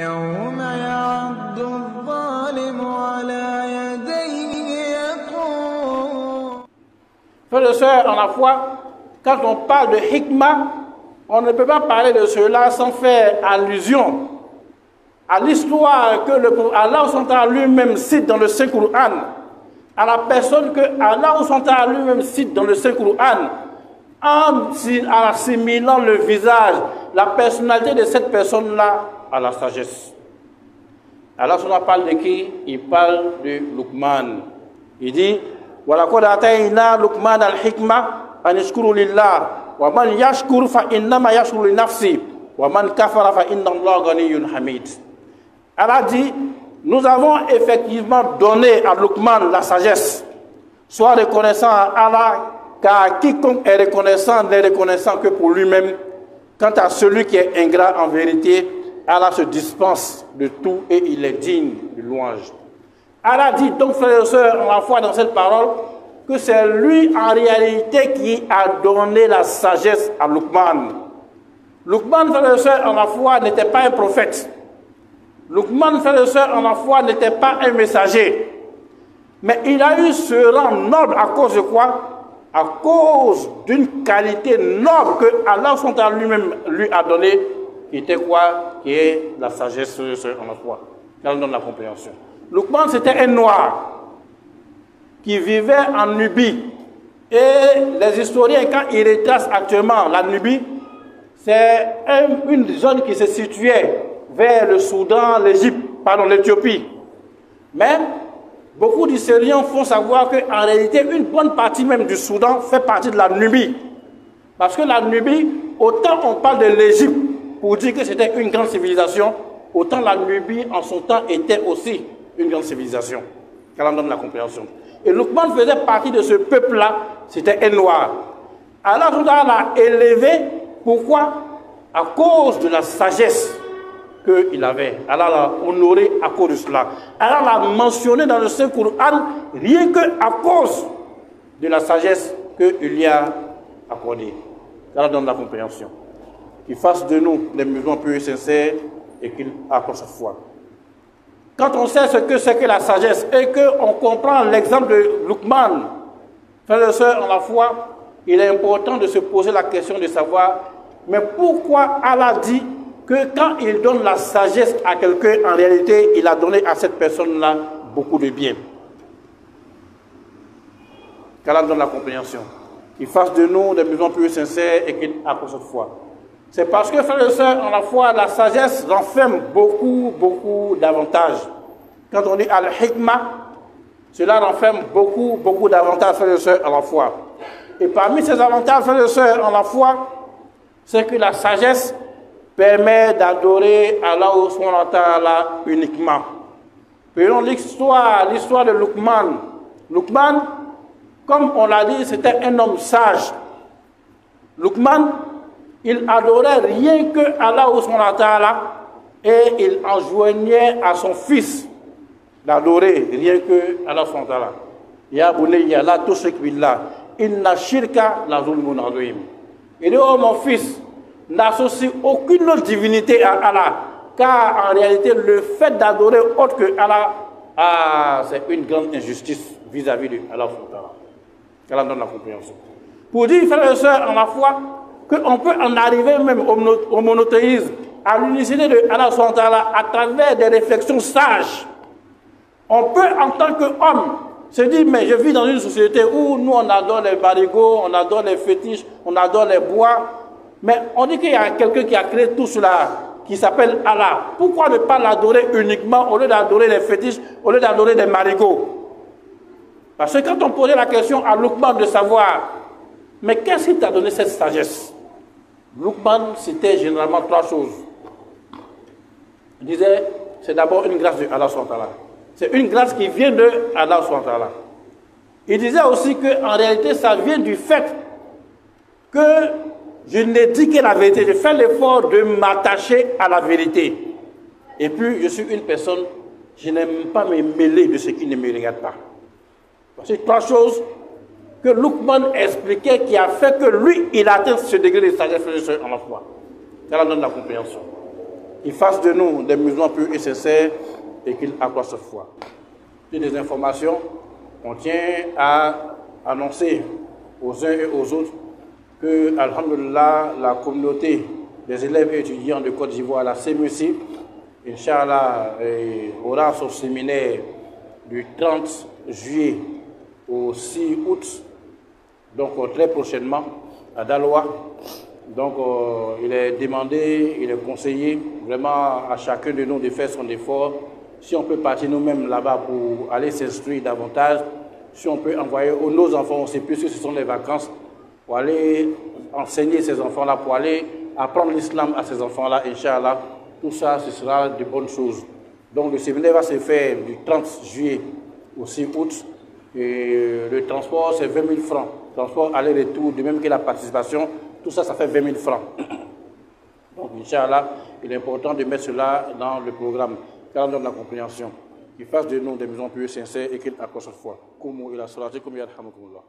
يوم يعض الظالم على يديه يقول. Frères et sœurs, en la foi, quand on parle de hikmah, on ne peut pas parler de cela sans faire allusion à l'histoire que Allah lui-même cite dans le Saint-Coran, à la personne que Allah lui-même cite dans le Saint-Coran, en assimilant le visage, la personnalité de cette personne-là à la sagesse. Allah parle de qui? Il parle de Luqman. Il dit وَلَقَدْ آتَيْنَا لُقْمَانَ الْحِكْمَةَ أَنِ اشْكُرْ لِلَّهِ وَمَنْ يَشْكُرْ فَإِنَّمَا يَشْكُرُ لِنَفْسِهِ وَمَنْ كَفَرَ فَإِنَّ اللَّهَ غَنِيٌّ حَمِيدٌ. Allah dit, nous avons effectivement donné à Luqman la sagesse. Sois reconnaissant à Allah, car quiconque est reconnaissant n'est reconnaissant que pour lui-même. Quant à celui qui est ingrat, en vérité, Allah se dispense de tout et il est digne de louange. Allah dit donc, frères et sœurs, on la foi dans cette parole, que c'est lui en réalité qui a donné la sagesse à Luqman. Luqman, frères et sœurs, en la foi, n'était pas un prophète. Luqman, frères et sœurs, en la foi, n'était pas un messager. Mais il a eu ce rang noble à cause de quoi? À cause d'une qualité noble que Allah lui-même lui a donnée, qui était quoi? Qui est la sagesse, frères et sœurs, en la foi. Elle donne la compréhension. Luqman, c'était un noir qui vivait en Nubie. Et les historiens, quand ils retracent actuellement la Nubie, c'est une zone qui se situait vers le Soudan, l'Éthiopie. Mais beaucoup d'historiens font savoir qu'en réalité, une bonne partie même du Soudan fait partie de la Nubie. Parce que la Nubie, autant on parle de l'Égypte pour dire que c'était une grande civilisation, autant la Nubie en son temps était aussi une grande civilisation. Qu'elle en donne la compréhension. Et Luqman faisait partie de ce peuple-là, c'était un noir. Allah l'a élevé, pourquoi? À cause de la sagesse qu'il avait. Allah l'a honoré à cause de cela. Allah l'a mentionné dans le Saint-Coran, rien qu'à cause de la sagesse qu'il lui a accordée. Allah donne la compréhension. Qu'il fasse de nous des musulmans purs et sincères et qu'il accorde sa foi. Quand on sait ce que c'est que la sagesse et qu'on comprend l'exemple de Luqman, frères et sœurs en la foi, il est important de se poser la question de savoir, mais pourquoi Allah dit que quand il donne la sagesse à quelqu'un, en réalité, il a donné à cette personne-là beaucoup de bien. Qu'Allah donne la compréhension. Qu'il fasse de nous des musulmans purs et sincères et qu'il accorde cette foi. C'est parce que, frères et sœurs, en la foi, la sagesse renferme beaucoup d'avantages. Quand on dit al-hikmah, cela renferme beaucoup d'avantages, frères et sœurs, en la foi. Et parmi ces avantages, frères et sœurs, en la foi, c'est que la sagesse permet d'adorer Allah subhanahu wa ta'ala uniquement. Prenons l'histoire de Luqman. Luqman, comme on l'a dit, c'était un homme sage. Luqman, il adorait rien que Allah subhanahu wa ta'ala et il enjoignait à son fils d'adorer rien que Allah subhanahu wa ta'ala. Ya bunayya la tushrik billah inna shirka la zulmun azim. Il dit, oh mon fils, n'associe aucune autre divinité à Allah, car en réalité le fait d'adorer autre que Allah, c'est une grande injustice vis-à-vis de Allah subhanahu wa ta'ala. Allah donne la compréhension. Pour dire, frères et sœurs, en la foi, qu'on peut en arriver même au monothéisme, à l'unicité de Allah subhanahu wa ta'ala, à travers des réflexions sages. On peut, en tant qu'homme, se dire, mais je vis dans une société où nous, on adore les barigots, on adore les fétiches, on adore les bois. Mais on dit qu'il y a quelqu'un qui a créé tout cela, qui s'appelle Allah. Pourquoi ne pas l'adorer uniquement au lieu d'adorer les fétiches, au lieu d'adorer les marigots? Parce que quand on posait la question à Luqman de savoir, mais qu'est-ce qui t'a donné cette sagesse? Luqman citait généralement trois choses. Il disait, c'est d'abord une grâce de Allah subhanahu wa ta'ala. C'est une grâce qui vient de Allah subhanahu wa ta'ala. Il disait aussi qu'en réalité, ça vient du fait que je n'ai dit que la vérité. Je fais l'effort de m'attacher à la vérité. Et puis, je suis une personne, je n'aime pas me mêler de ce qui ne me regarde pas. C'est trois choses que Luqman expliquait qui a fait que lui, il atteint ce degré de sagesse en la foi. Ça donne la compréhension. qu'il fasse de nous des musulmans purs et sincères et qu'il accroisse cette foi. Toutes les informations, on tient à annoncer aux uns et aux autres que, alhamdulillah, la communauté des élèves et étudiants de Côte d'Ivoire, la CMUC, Inch'Allah, aura son séminaire du 30 juillet au 6 août, donc très prochainement, à Daloa. Donc il est demandé, il est conseillé vraiment à chacun de nous de faire son effort. Si on peut partir nous-mêmes là-bas pour aller s'instruire davantage, si on peut envoyer nos enfants aussi, puisque ce sont les vacances, pour aller enseigner ces enfants-là, pour aller apprendre l'islam à ces enfants-là, Inch'Allah, tout ça, ce sera de bonnes choses. Donc le séminaire va se faire du 30 juillet au 6 août. Et le transport, c'est 20 000 francs. Transport aller-retour, de même que la participation, tout ça, ça fait 20 000 francs. Donc, Inch'Allah, il est important de mettre cela dans le programme, car on donne la compréhension. Qu'il fasse de nous des musulmans purs et sincères et qu'il accroche cette foi. Kumu ila salatikum yarhamukumullah.